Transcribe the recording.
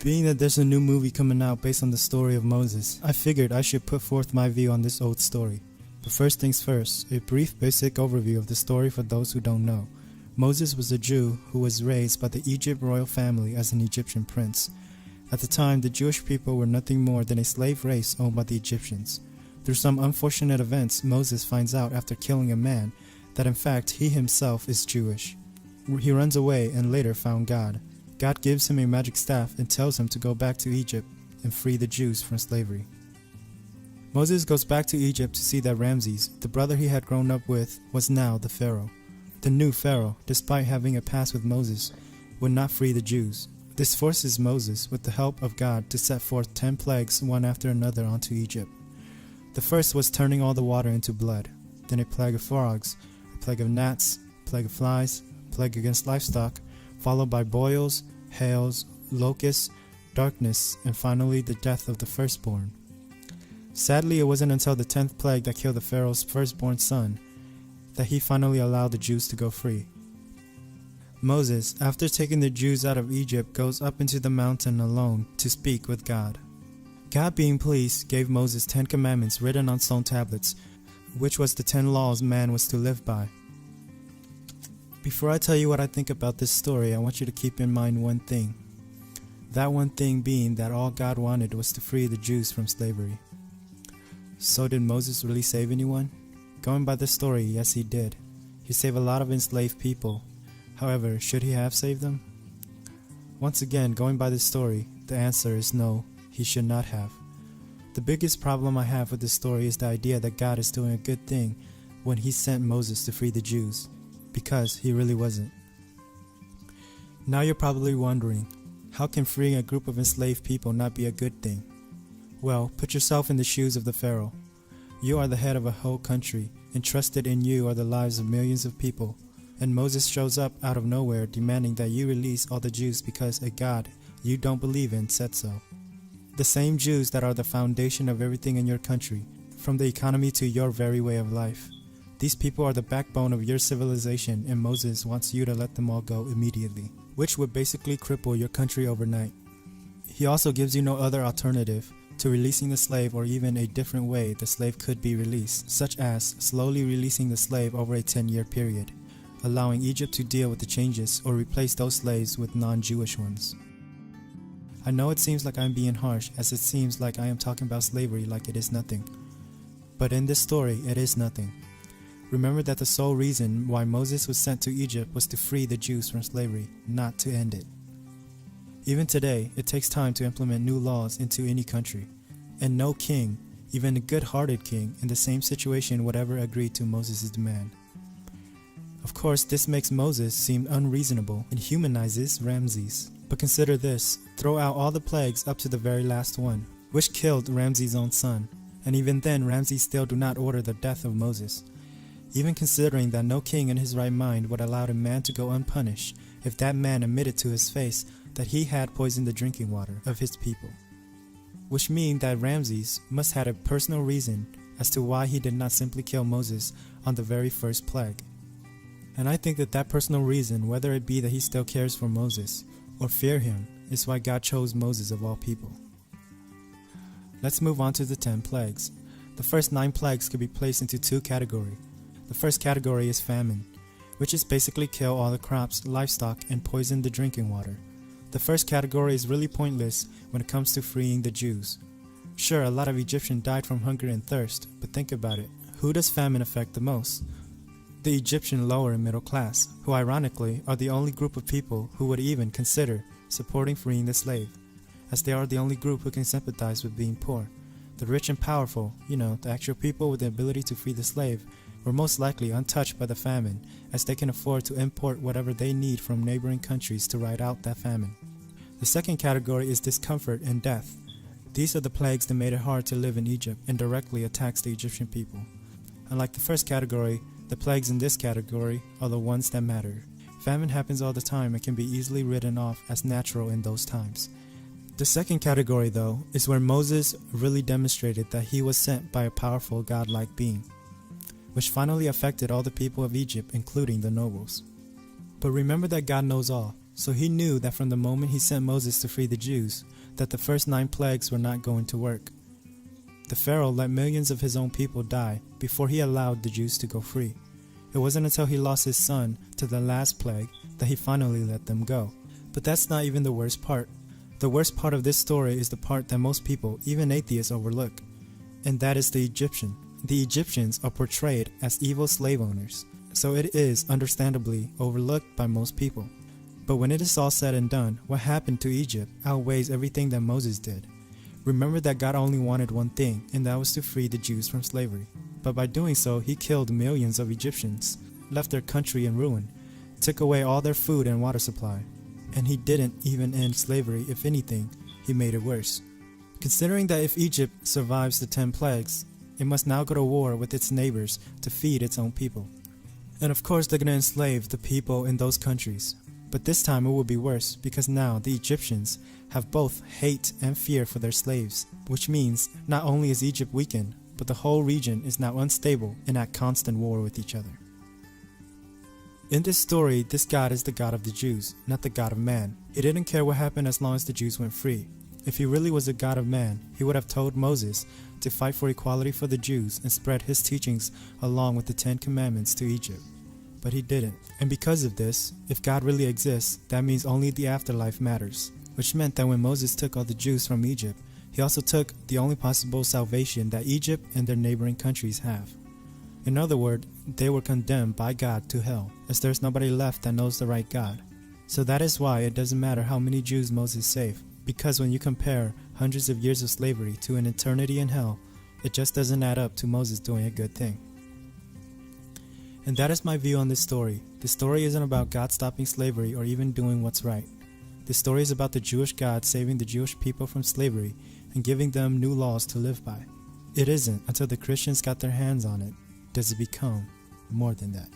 Being that there's a new movie coming out based on the story of Moses, I figured I should put forth my view on this old story. But first things first, a brief basic overview of the story for those who don't know. Moses was a Jew who was raised by the Egypt royal family as an Egyptian prince. At the time, the Jewish people were nothing more than a slave race owned by the Egyptians. Through some unfortunate events, Moses finds out after killing a man that in fact he himself is Jewish. He runs away and later found God. God gives him a magic staff and tells him to go back to Egypt and free the Jews from slavery. Moses goes back to Egypt to see that Ramses, the brother he had grown up with, was now the Pharaoh. The new Pharaoh, despite having a past with Moses, would not free the Jews. This forces Moses, with the help of God, to set forth 10 plagues one after another onto Egypt. The first was turning all the water into blood, then a plague of frogs, a plague of gnats, a plague of flies, a plague against livestock, followed by boils, hails, locusts, darkness, and finally the death of the firstborn. Sadly, it wasn't until the 10th plague that killed the Pharaoh's firstborn son that he finally allowed the Jews to go free. Moses, after taking the Jews out of Egypt, goes up into the mountain alone to speak with God. God, being pleased, gave Moses 10 commandments written on stone tablets, which was the 10 laws man was to live by. Before I tell you what I think about this story, I want you to keep in mind one thing. That one thing being that all God wanted was to free the Jews from slavery. So did Moses really save anyone? Going by this story, yes he did. He saved a lot of enslaved people. However, should he have saved them? Once again, going by this story, the answer is no, he should not have. The biggest problem I have with this story is the idea that God is doing a good thing when he sent Moses to free the Jews. Because he really wasn't. Now you're probably wondering, how can freeing a group of enslaved people not be a good thing? Well, put yourself in the shoes of the Pharaoh. You are the head of a whole country, entrusted in you are the lives of millions of people, and Moses shows up out of nowhere demanding that you release all the Jews because a God you don't believe in said so. The same Jews that are the foundation of everything in your country, from the economy to your very way of life. These people are the backbone of your civilization, and Moses wants you to let them all go immediately, which would basically cripple your country overnight. He also gives you no other alternative to releasing the slave, or even a different way the slave could be released, such as slowly releasing the slave over a 10-year period, allowing Egypt to deal with the changes or replace those slaves with non-Jewish ones. I know it seems like I'm being harsh, as it seems like I am talking about slavery like it is nothing. But in this story, it is nothing. Remember that the sole reason why Moses was sent to Egypt was to free the Jews from slavery, not to end it. Even today, it takes time to implement new laws into any country, and no king, even a good-hearted king, in the same situation would ever agree to Moses' demand. Of course, this makes Moses seem unreasonable and humanizes Ramses. But consider this, throw out all the plagues up to the very last one, which killed Ramses' own son, and even then Ramses still do not order the death of Moses. Even considering that no king in his right mind would allow a man to go unpunished if that man admitted to his face that he had poisoned the drinking water of his people. Which means that Ramses must have a personal reason as to why he did not simply kill Moses on the very first plague. And I think that that personal reason, whether it be that he still cares for Moses or fear him, is why God chose Moses of all people. Let's move on to the 10 plagues. The first 9 plagues could be placed into 2 categories. The first category is famine, which is basically kill all the crops, livestock, and poison the drinking water. The first category is really pointless when it comes to freeing the Jews. Sure, a lot of Egyptians died from hunger and thirst, but think about it. Who does famine affect the most? The Egyptian lower and middle class, who ironically are the only group of people who would even consider supporting freeing the slave, as they are the only group who can sympathize with being poor. The rich and powerful, the actual people with the ability to free the slave, were most likely untouched by the famine, as they can afford to import whatever they need from neighboring countries to ride out that famine. The second category is discomfort and death. These are the plagues that made it hard to live in Egypt and directly attacks the Egyptian people. Unlike the first category, the plagues in this category are the ones that matter. Famine happens all the time and can be easily written off as natural in those times. The second category, though, is where Moses really demonstrated that he was sent by a powerful godlike being, which finally affected all the people of Egypt, including the nobles. But remember that God knows all, So he knew that from the moment he sent Moses to free the Jews, that the first 9 plagues were not going to work. The Pharaoh let millions of his own people die before he allowed the Jews to go free. It wasn't until he lost his son to the last plague that he finally let them go. But that's not even the worst part. The worst part of this story is the part that most people, even atheists, overlook, and that is the Egyptian. The Egyptians are portrayed as evil slave owners, so it is understandably overlooked by most people. But when it is all said and done, what happened to Egypt outweighs everything that Moses did. Remember that God only wanted one thing, and that was to free the Jews from slavery. But by doing so, he killed millions of Egyptians, left their country in ruin, took away all their food and water supply. And he didn't even end slavery. If anything, he made it worse. Considering that if Egypt survives the 10 plagues, it must now go to war with its neighbors to feed its own people. And of course they're going to enslave the people in those countries. But this time it will be worse, because now the Egyptians have both hate and fear for their slaves, which means not only is Egypt weakened, but the whole region is now unstable and at constant war with each other. In this story, this God is the God of the Jews, not the God of man. He didn't care what happened as long as the Jews went free. If he really was a God of man, he would have told Moses to fight for equality for the Jews and spread his teachings along with the 10 Commandments to Egypt. But he didn't. And because of this, if God really exists, that means only the afterlife matters. Which meant that when Moses took all the Jews from Egypt, he also took the only possible salvation that Egypt and their neighboring countries have. In other words, they were condemned by God to hell, as there's nobody left that knows the right God. So that is why it doesn't matter how many Jews Moses saved, because when you compare hundreds of years of slavery to an eternity in hell, it just doesn't add up to Moses doing a good thing. And that is my view on this story. The story isn't about God stopping slavery or even doing what's right. The story is about the Jewish God saving the Jewish people from slavery and giving them new laws to live by. It isn't until the Christians got their hands on it does it become more than that.